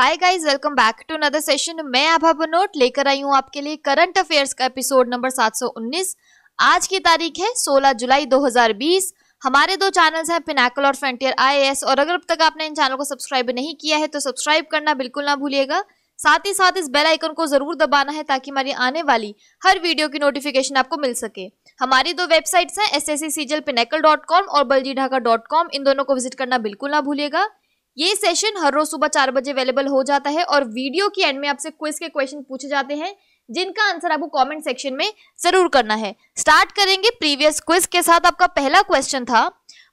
Hi guys, welcome back to another session. मैं आभा बनोट लेकर आई हूँ आपके लिए करंट अफेयर्स का एपिसोड नंबर 719। आज की तारीख है 16 जुलाई 2020। हमारे दो चैनल्स हैं, पिनाकल और फ्रंटियर IAS, और अगर अब तक आपने इन चैनल को सब्सक्राइब नहीं किया है तो सब्सक्राइब करना बिल्कुल ना भूलिएगा। साथ ही साथ इस बेल आइकन को जरूर दबाना है ताकि हमारी आने वाली हर वीडियो की नोटिफिकेशन आपको मिल सके। हमारी दो वेबसाइट्स हैं sscjlpinacle.com और baljidhaka.com। इन दोनों को विजिट करना बिल्कुल ना भूलिएगा। ये सेशन हर रोज सुबह 4 बजे अवेलेबल हो जाता है और वीडियो की एंड में आपसे क्विज के क्वेश्चन पूछे जाते हैं जिनका आंसर आपको कमेंट सेक्शन में जरूर करना है। स्टार्ट करेंगे प्रीवियस क्विज के साथ। आपका पहला क्वेश्चन था,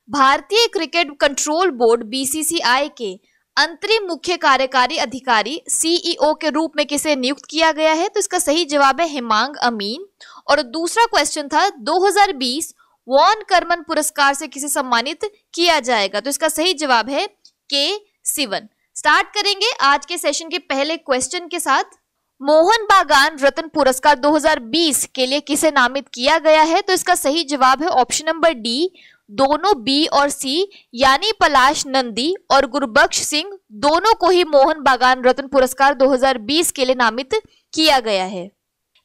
भारतीय क्रिकेट कंट्रोल बोर्ड BCCI के अंतरिम मुख्य कार्यकारी अधिकारी CEO के रूप में किसे नियुक्त किया गया है? तो इसका सही जवाब है हेमांग अमीन। और दूसरा क्वेश्चन था, 2020 वॉन करमन पुरस्कार से किसे सम्मानित किया जाएगा? तो इसका सही जवाब है K-Sivan। स्टार्ट करेंगे आज के सेशन के पहले क्वेश्चन के साथ। मोहन बागान रत्न पुरस्कार 2020 के लिए किसे नामित किया गया है? तो इसका सही जवाब है ऑप्शन नंबर D, दोनों B और C, यानी पलाश नंदी और गुरबख्श सिंह दोनों को ही मोहन बागान रत्न पुरस्कार 2020 के लिए नामित किया गया है।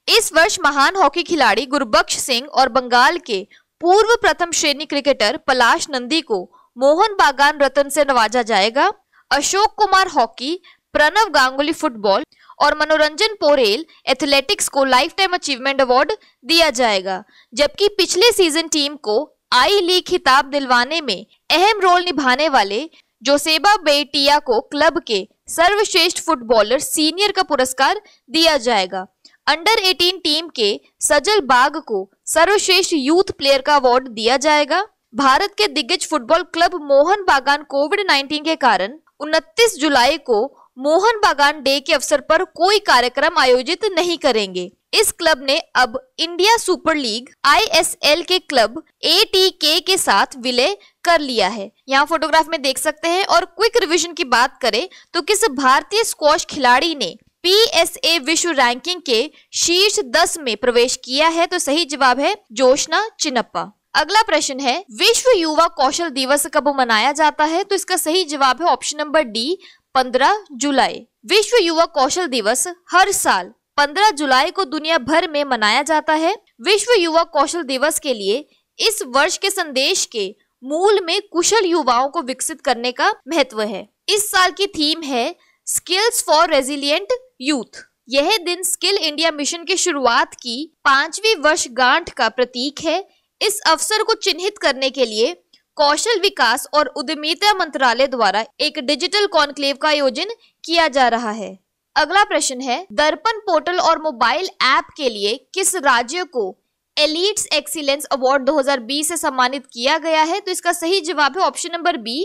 इस वर्ष महान हॉकी खिलाड़ी गुरबख्श सिंह और बंगाल के पूर्व प्रथम श्रेणी क्रिकेटर पलाश नंदी को मोहन बागान रत्न से नवाजा जाएगा। अशोक कुमार हॉकी, प्रणव गांगुली फुटबॉल और मनोरंजन पोरेल एथलेटिक्स को लाइफ टाइम अचीवमेंट अवार्ड दिया जाएगा। जबकि पिछले सीजन टीम को आई लीग खिताब दिलवाने में अहम रोल निभाने वाले जोसेबा बेटिया को क्लब के सर्वश्रेष्ठ फुटबॉलर सीनियर का पुरस्कार दिया जाएगा। अंडर 18 टीम के सजल बाग को सर्वश्रेष्ठ यूथ प्लेयर का अवार्ड दिया जाएगा। भारत के दिग्गज फुटबॉल क्लब मोहन बागान कोविड-19 के कारण 29 जुलाई को मोहन बागान डे के अवसर पर कोई कार्यक्रम आयोजित नहीं करेंगे। इस क्लब ने अब इंडिया सुपर लीग ISL के क्लब ATK के साथ विलय कर लिया है। यहाँ फोटोग्राफ में देख सकते हैं। और क्विक रिवीजन की बात करें तो किस भारतीय स्क्वॉश खिलाड़ी ने PSA विश्व रैंकिंग के शीर्ष 10 में प्रवेश किया है? तो सही जवाब है जोशना चिन्नप्पा। अगला प्रश्न है, विश्व युवा कौशल दिवस कब मनाया जाता है? तो इसका सही जवाब है ऑप्शन नंबर D, 15 जुलाई। विश्व युवा कौशल दिवस हर साल 15 जुलाई को दुनिया भर में मनाया जाता है। विश्व युवा कौशल दिवस के लिए इस वर्ष के संदेश के मूल में कुशल युवाओं को विकसित करने का महत्व है। इस साल की थीम है स्किल्स फॉर रेजिलिएंट यूथ। यह दिन स्किल इंडिया मिशन की शुरुआत की 5वीं वर्षगांठ का प्रतीक है। इस अवसर को चिन्हित करने के लिए कौशल विकास और उद्यमिता मंत्रालय द्वारा एक डिजिटल कॉन्क्लेव का आयोजन किया जा रहा है। अगला प्रश्न है, दर्पण पोर्टल और मोबाइल ऐप के लिए किस राज्य को एलिट्स एक्सीलेंस अवार्ड 2020 से सम्मानित किया गया है? तो इसका सही जवाब है option number B,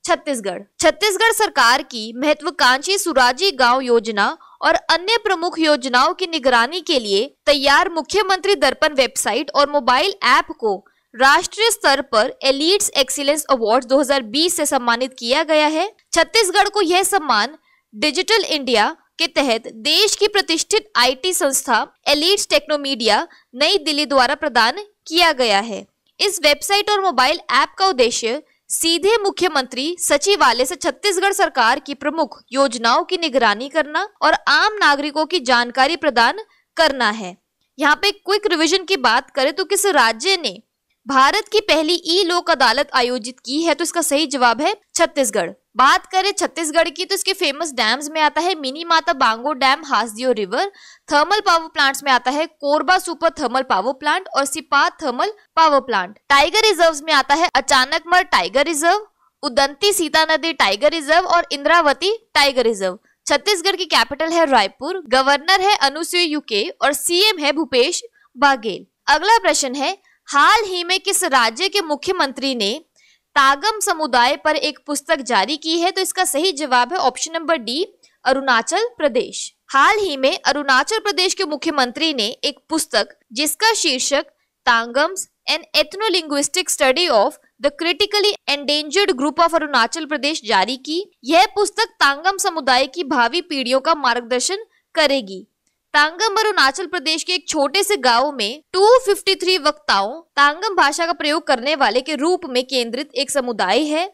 Chhattisgarh. Chhattisgarh सरकार की महत्वाकांक्षी सुराजी गांव योजना और अन्य प्रमुख योजनाओं की निगरानी के लिए तैयार मुख्यमंत्री दर्पण वेबसाइट और मोबाइल ऐप को राष्ट्रीय स्तर पर एलिट्स एक्सीलेंस अवार्ड 2020 से सम्मानित किया गया है। छत्तीसगढ़ को यह सम्मान डिजिटल इंडिया के तहत देश की प्रतिष्ठित IT संस्था एलिट्स टेक्नोमीडिया नई दिल्ली द्वारा प्रदान किया गया है। इस वेबसाइट और मोबाइल ऐप का उद्देश्य सीधे मुख्यमंत्री सचिवालय से छत्तीसगढ़ सरकार की प्रमुख योजनाओं की निगरानी करना और आम नागरिकों की जानकारी प्रदान करना है। यहाँ पे क्विक रिवीजन की बात करें तो किस राज्य ने भारत की पहली ई-लोक अदालत आयोजित की है? तो इसका सही जवाब है छत्तीसगढ़। बात करें छत्तीसगढ़ की तो इसके फेमस डैम्स में आता है Mini Mata Bango dam, Hasdeo river. Thermal power plants में आता है Korba super thermal power plant और Sipat thermal power plant. Tiger reserves में आता है Achanakmar tiger reserve, Udanti Sita Nadi tiger reserve और इंद्रावती टाइगर रिजर्व। छत्तीसगढ़ की कैपिटल है रायपुर, गवर्नर है अनुसुईया UK और CM है भूपेश बाघेल। अगला प्रश्न है, हाल ही में किस राज्य के मुख्यमंत्री ने तागम समुदाय पर एक पुस्तक जारी की है? तो इसका सही जवाब है option number D, Arunachal Pradesh. हाल ही में अरुणाचल प्रदेश के मुख्यमंत्री ने एक पुस्तक जिसका शीर्षक Tangams an ethnolinguistic study of the critically endangered group of Arunachal Pradesh जारी की। यह पुस्तक तांगम समुदाय की भावी पीढ़ियों का मार्गदर्शन करेगी। तांगम अरुणाचल प्रदेश के एक छोटे से गांव में 253 वक्ताओं तांगम भाषा का प्रयोग करने वाले के रूप में केंद्रित एक समुदाय है।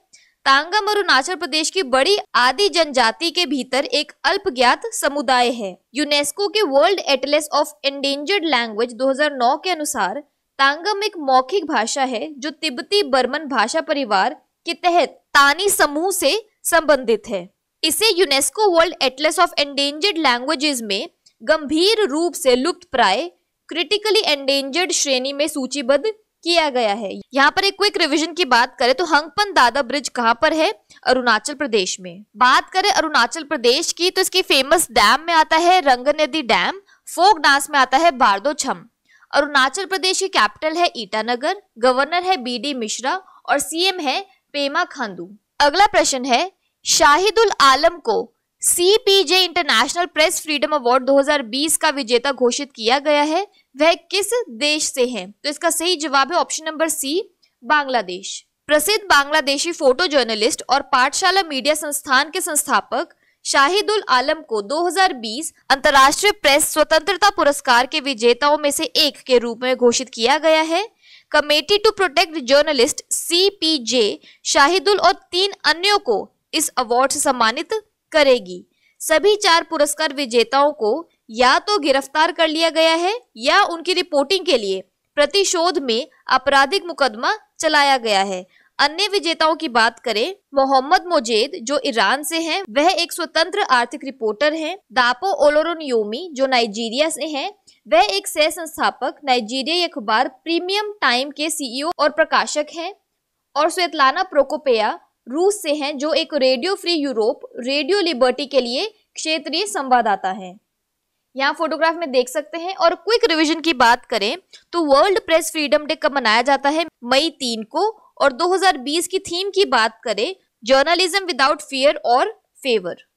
तांगम अरुणाचल प्रदेश की बड़ी आदि जनजाति के भीतर एक अल्पज्ञात समुदाय है। यूनेस्को के world Atlas of endangered language 2009 के अनुसार तांगम एक मौखिक भाषा है जो तिब्बती बर्मन भाषा परिवार के तहत तानी समूह से संबंधित है। इसे UNESCO world Atlas of endangered languages में गंभीर रूप से लुप्तप्राय क्रिटिकली एंडेंजर्ड श्रेणी में सूचीबद्ध किया गया है। यहाँ पर एक क्विक रिवीजन की बात करें तो हंगपन दादा ब्रिज कहाँ पर है? अरुणाचल प्रदेश में। बात करें अरुणाचल प्रदेश की तो इसकी फेमस डैम में आता है रंगनदी डैम, फोक डांस में आता है बारदो छम। अरुणाचल प्रदेश की कैपिटल है ईटानगर, गवर्नर है BD मिश्रा और CM है पेमा खांडू। अगला प्रश्न है, शाहिदुल आलम को CPJ international press freedom award 2020 का विजेता घोषित किया गया है। वह किस देश से है? तो इसका सही जवाब है ऑप्शन नंबर C, बांग्लादेश। प्रसिद्ध बांग्लादेशी फोटो जर्नलिस्ट और पाठशाला मीडिया संस्थान के संस्थापक शाहिदुल आलम को 2020 अंतर्राष्ट्रीय प्रेस स्वतंत्रता पुरस्कार के विजेताओं में से एक के रूप में घोषित किया गया है। Committee to protect journalist CPJ Shahidul और 3 अन्यों को इस अवार्ड से सम्मानित करेगी। सभी 4 पुरस्कार विजेताओं को या तो गिरफ्तार कर लिया गया है या उनकी रिपोर्टिंग के लिए प्रतिशोध में आपराधिक मुकदमा चलाया गया है। अन्य विजेताओं की बात करें, मोहम्मद मोजेद जो ईरान से हैं, वह एक स्वतंत्र आर्थिक रिपोर्टर हैं। दापो ओलोरोनियोमी जो नाइजीरिया से हैं, वह एक सह संस्थापक नाइजीरियाई अखबार प्रीमियम टाइम के CEO और प्रकाशक हैं। और स्वेतलाना प्रोकोपेया रूस से हैं जो एक radio free Europe radio liberty के लिए क्षेत्रीय संवाददाता हैं। यहाँ फोटोग्राफ में देख सकते हैं। और क्विक रिवीजन की बात करें तो वर्ल्ड प्रेस फ्रीडम डे कब मनाया जाता है? मई 3 को। और 2020 की थीम की बात करें, जर्नलिज्म विदाउट फियर और फेवर।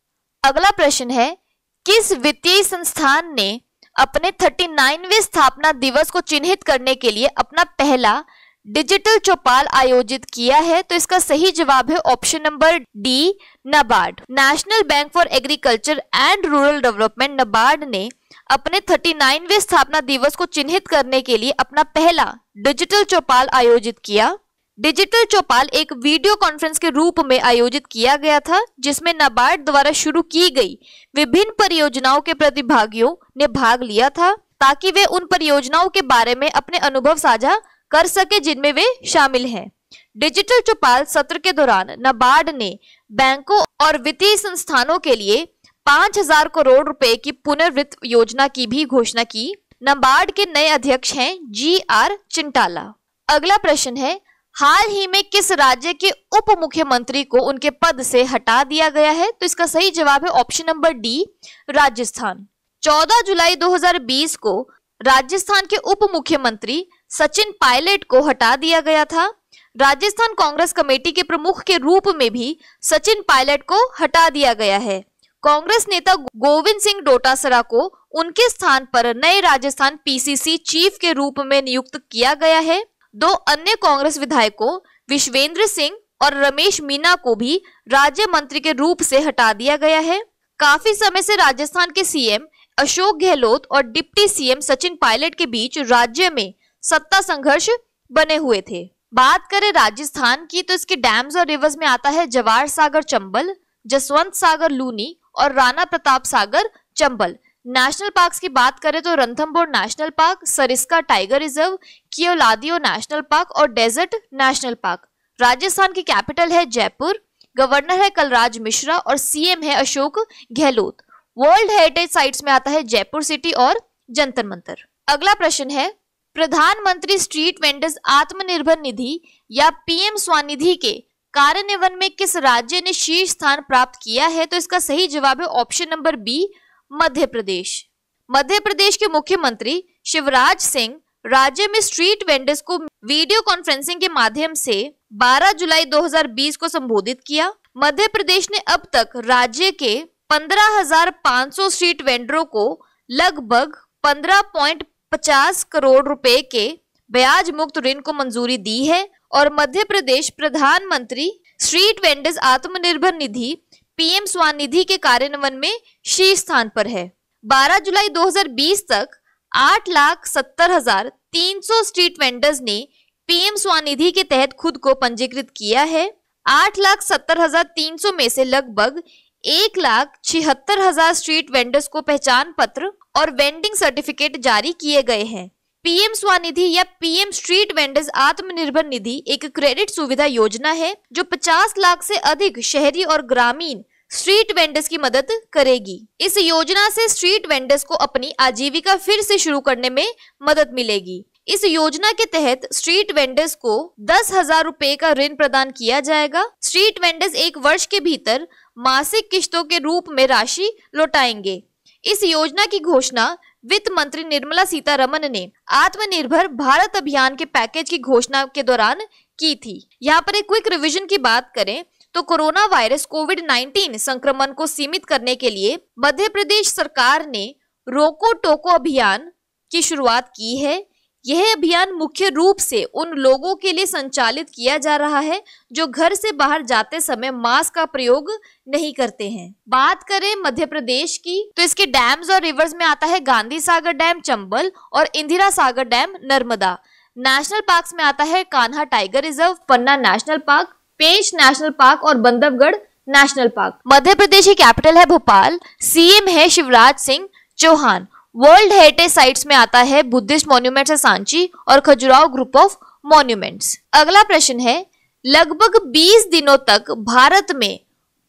अगला प्रश्न है, किस वित्तीय संस्थान ने अपने 39वें स्थापना दिवस को चिन्हित करने के लिए अपना पहला डिजिटल चौपाल आयोजित किया है? तो इसका सही जवाब है option number D, NABARD. National bank for agriculture and rural development NABARD ने अपने 39वें स्थापना दिवस को चिन्हित करने के लिए अपना पहला डिजिटल चौपाल आयोजित किया। डिजिटल चौपाल एक वीडियो कॉन्फ्रेंस के रूप में आयोजित किया गया था जिसमें नाबार्ड द्वारा शुरू की गई विभिन्न परियोजनाओं के प्रतिभागियों ने भाग लिया था ताकि वे उन परियोजनाओं के बारे में अपने अनुभव साझा कर सके जिनमें वे शामिल हैं। डिजिटल चौपाल सत्र के दौरान नाबार्ड ने बैंकों और वित्तीय संस्थानों के लिए 5,000 करोड़ रुपए की पुनर्वित्त योजना की भी घोषणा की। नाबार्ड के नए अध्यक्ष हैं GR चिंटाला। अगला प्रश्न है, हाल ही में किस राज्य के उप मुख्यमंत्री को उनके पद से हटा दिया गया है? तो इसका सही जवाब है ऑप्शन नंबर D, राजस्थान। 14 जुलाई 2020 को राजस्थान के उप मुख्यमंत्री सचिन पायलट को हटा दिया गया था। राजस्थान कांग्रेस कमेटी के प्रमुख के रूप में भी सचिन पायलट को हटा दिया गया है। कांग्रेस नेता गोविंद सिंह डोटासरा को उनके स्थान पर नए राजस्थान PCC चीफ के रूप में नियुक्त किया गया है। 2 अन्य कांग्रेस विधायकों विश्वेंद्र सिंह और रमेश मीना को भी राज्य मंत्री के रूप से हटा दिया गया है। काफी समय से राजस्थान के CM अशोक गहलोत और डिप्टी CM सचिन पायलट के बीच राज्य में सत्ता संघर्ष बने हुए थे। बात करें राजस्थान की तो इसके डैम्स और रिवर्स में आता है जवाहर सागर चंबल, जसवंत सागर लूनी और राणा प्रताप सागर चंबल। नेशनल पार्क्स की बात करें तो Ranthambore national park, Sariska tiger reserve, Keoladeo national park और डेजर्ट नेशनल पार्क। राजस्थान की कैपिटल है जयपुर, गवर्नर है कलराज मिश्रा और CM है Ashok Gehlot. World heritage sites में आता है जयपुर सिटी और जंतर मंतर। अगला प्रश्न है, प्रधानमंत्री स्ट्रीट वेंडर्स आत्मनिर्भर निधि या PM स्वनिधि के कार्यान्वयन में किस राज्य ने शीर्ष स्थान प्राप्त किया है? तो इसका सही जवाब है option number B, Madhya Pradesh. Madhya Pradesh के मुख्यमंत्री शिवराज सिंह राज्य में स्ट्रीट वेंडर्स को वीडियो कॉन्फ्रेंसिंग के माध्यम से 12 जुलाई 2020 को संबोधित किया। मध्य प्रदेश ने अब तक राज्य के 15,500 स्ट्रीट वेंडरों को लगभग 15.50 करोड़ रुपए के ब्याज मुक्त ऋण को मंजूरी दी है और मध्य प्रदेश प्रधानमंत्री street vendors Atmanirbhar Nidhi PM Svanidhi के कार्यान्वयन में शीर्ष स्थान पर है। 12 जुलाई 2020 तक 8,70,300 स्ट्रीट वेंडर्स ने PM स्वनिधि के तहत खुद को पंजीकृत किया है। 8,70,300 में से लगभग 1,76,000 स्ट्रीट वेंडर्स को पहचान पत्र और वेंडिंग सर्टिफिकेट जारी किए गए हैं। पीएम स्वनिधि या PM street vendors Atmanirbhar Nidhi एक क्रेडिट सुविधा योजना है जो 50 लाख से अधिक शहरी और ग्रामीण स्ट्रीट वेंडर्स की मदद करेगी। इस योजना से स्ट्रीट वेंडर्स को अपनी आजीविका फिर से शुरू करने में मदद मिलेगी। इस योजना के तहत स्ट्रीट वेंडर्स को 10,000 रुपए का ऋण प्रदान किया जाएगा। स्ट्रीट वेंडर्स 1 वर्ष के भीतर मासिक किस्तों के रूप में राशि लौटाएंगे। इस योजना की घोषणा वित्त मंत्री निर्मला सीतारमण ने आत्मनिर्भर भारत अभियान के पैकेज की घोषणा के दौरान की थी। यहाँ पर एक क्विक रिवीजन की बात करें तो कोरोना वायरस कोविड-19 संक्रमण को सीमित करने के लिए मध्य प्रदेश सरकार ने रोको टोको अभियान की शुरुआत की है। यह अभियान मुख्य रूप से उन लोगों के लिए संचालित किया जा रहा है जो घर से बाहर जाते समय मास्क का प्रयोग नहीं करते हैं। बात करें मध्य प्रदेश की तो इसके डैम्स और रिवर्स में आता है गांधी सागर डैम चंबल और Indira Sagar dam Narmada. National parks में आता है कान्हा टाइगर रिजर्व, पन्ना नेशनल पार्क, पेंच नेशनल पार्क और बंधवगढ़ नेशनल पार्क। मध्य प्रदेश की कैपिटल है भोपाल, सीएम है Shivraj Singh Chouhan. World heritage sites में आता है बुद्धिस्ट मॉन्यूमेंट्स है सांची और खजुराहो ग्रुप ऑफ मॉन्यूमेंट्स। अगला प्रश्न है, लगभग 20 दिनों तक भारत में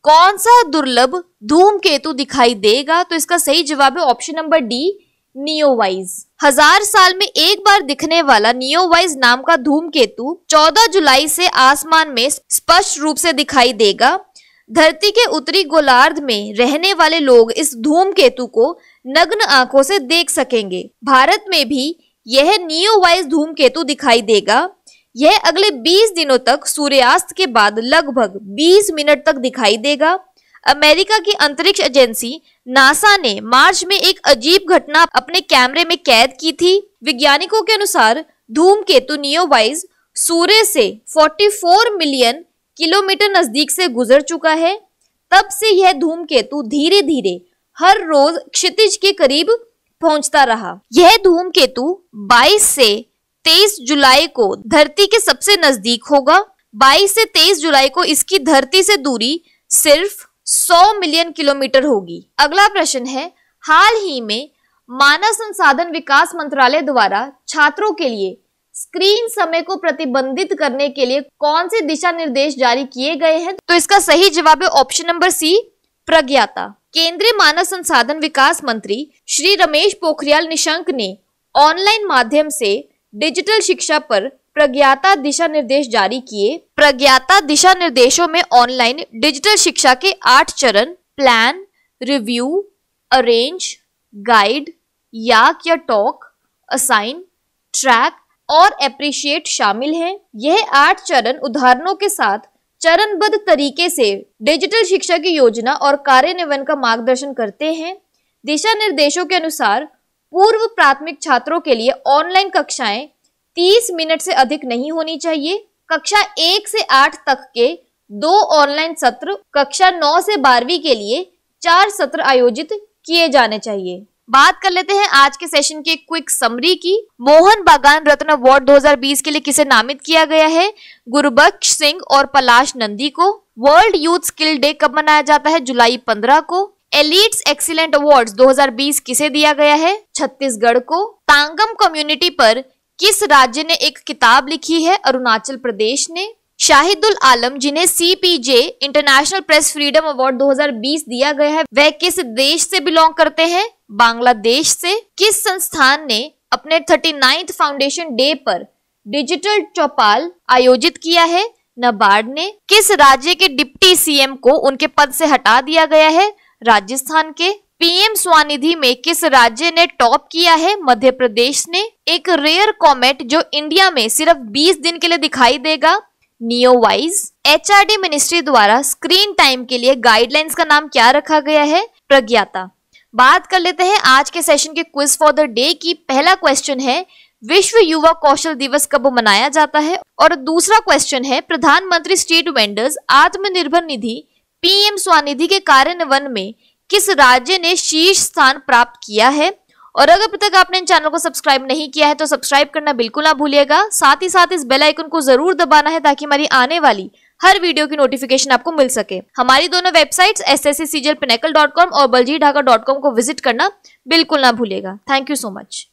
कौन सा दुर्लभ धूमकेतु दिखाई देगा? तो इसका सही जवाब है ऑप्शन नंबर डी, नियोवाइज। 1000 साल में एक बार दिखने वाला नियोवाइज नाम का धूमकेतु 14 जुलाई से आसमान में स्पष्ट रूप से दिखाई देगा। धरती के उत्तरी गोलार्ध में रहने वाले लोग इस धूमकेतु को नग्न आंखों से देख सकेंगे। भारत में भी यह नियोवाइज धूमकेतु दिखाई देगा। यह अगले 20 दिनों तक सूर्यास्त के बाद लगभग 20 मिनट तक दिखाई देगा। अमेरिका की अंतरिक्ष एजेंसी नासा ने मार्च में एक अजीब घटना अपने कैमरे में कैद की थी। वैज्ञानिकों के अनुसार धूमकेतु नियोवाइज सूर्य से 44 मिलियन किलोमीटर नजदीक से गुजर चुका है। तब से यह धूमकेतु धीरे धीरे हर रोज क्षितिज के करीब पहुंचता रहा। यह धूमकेतु 22 से 23 जुलाई को धरती के सबसे नजदीक होगा। 22 से 23 जुलाई को इसकी धरती से दूरी सिर्फ 100 मिलियन किलोमीटर होगी। अगला प्रश्न है, हाल ही में मानव संसाधन विकास मंत्रालय द्वारा छात्रों के लिए स्क्रीन समय को प्रतिबंधित करने के लिए कौन से दिशा निर्देश जारी किए गए हैं? तो इसका सही जवाब है ऑप्शन नंबर सी, प्रज्ञाता। केंद्रीय मानव संसाधन विकास मंत्री श्री रमेश पोखरियाल निशंक ने ऑनलाइन माध्यम से डिजिटल शिक्षा पर प्रज्ञाता दिशा निर्देश जारी किए। प्रज्ञाता दिशा निर्देशों में ऑनलाइन डिजिटल शिक्षा के 8 चरण प्लान, रिव्यू, अरेंज, गाइड, याक या टॉक, असाइन, ट्रैक और एप्रिशिएट शामिल हैं। यह 8 चरण उदाहरणों के साथ चरणबद्ध तरीके से डिजिटल शिक्षा की योजना और कार्यान्वयन का मार्गदर्शन करते हैं। दिशा निर्देशों के अनुसार पूर्व प्राथमिक छात्रों के लिए ऑनलाइन कक्षाएं 30 मिनट से अधिक नहीं होनी चाहिए। कक्षा 1 से 8 तक के 2 ऑनलाइन सत्र, कक्षा 9 से 12वीं के लिए 4 सत्र आयोजित किए जाने चाहिए। बात कर लेते हैं आज के सेशन के क्विक समरी की। मोहन बागान रत्न अवार्ड 2020 के लिए किसे नामित किया गया है? गुरबख्श सिंह और पलाश नंदी को। वर्ल्ड यूथ स्किल डे कब मनाया जाता है? जुलाई 15 को। एलिट्स एक्सीलेंट अवार्ड्स 2020 किसे दिया गया है? छत्तीसगढ़ को। तांगम कम्युनिटी पर किस राज्य ने एक किताब लिखी है? अरुणाचल प्रदेश ने। शाहिदुल आलम जिन्हें CPJ international press freedom award 2020 दिया गया है, वह किस देश से बिलोंग करते हैं? बांग्लादेश से। किस संस्थान ने अपने 39th फाउंडेशन डे पर डिजिटल चौपाल आयोजित किया है? नाबार्ड ने। किस राज्य के डिप्टी सीएम को उनके पद से हटा दिया गया है? राजस्थान के। पीएम स्वनिधि में किस राज्य ने टॉप किया है? मध्य प्रदेश ने। एक रेयर कॉमेट जो इंडिया में सिर्फ 20 दिन के लिए दिखाई देगा? नियोवाइज। एचआरडी मिनिस्ट्री द्वारा स्क्रीन टाइम के लिए गाइडलाइंस का नाम क्या रखा गया है? प्रज्ञाता। बात कर लेते हैं आज के सेशन के क्विज फॉर द डे की। पहला क्वेश्चन है, विश्व युवा कौशल दिवस कब मनाया जाता है? और दूसरा क्वेश्चन है, प्रधानमंत्री street vendors Atmanirbhar Nidhi PM Svanidhi के कार्यान्वयन में किस राज्य ने शीर्ष स्थान प्राप्त किया है? और अगर अब तक आपने इन चैनल को सब्सक्राइब नहीं किया है तो सब्सक्राइब करना बिल्कुल ना भूलिएगा। साथ ही साथ इस बेल आइकन को जरूर दबाना है ताकि हमारी आने वाली हर वीडियो की नोटिफिकेशन आपको मिल सके। हमारी दोनों वेबसाइट्स ssccglpinnacle.com और baljeetdhaka.com को विजिट करना बिल्कुल ना भूलिएगा। Thank you so much.